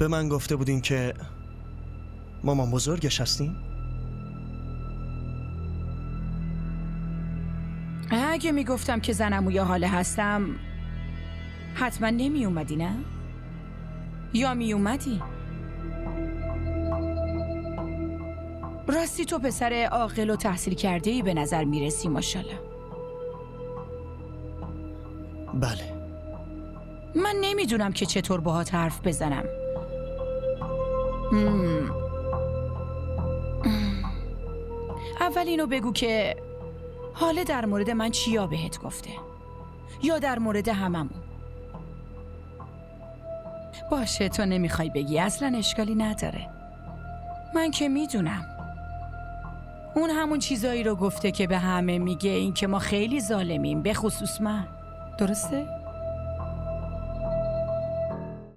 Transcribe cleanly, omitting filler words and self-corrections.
به من گفته بودین که مامان بزرگش هستین؟ اگه میگفتم که زنم یا حاله هستم حتما نمی اومدی نه؟ یا می اومدی؟ راستی تو پسر عاقل و تحصیل کرده‌ای به نظر میرسی ماشاءالله. بله. من نمیدونم که چطور باهات حرف بزنم. اول اینو بگو که حاله در مورد من چیا بهت گفته؟ یا در مورد هممون؟ باشه تو نمیخوای بگی، اصلا اشکالی نداره. من که میدونم. اون همون چیزایی رو گفته که به همه میگه، این که ما خیلی ظالمیم، به خصوص من. درسته؟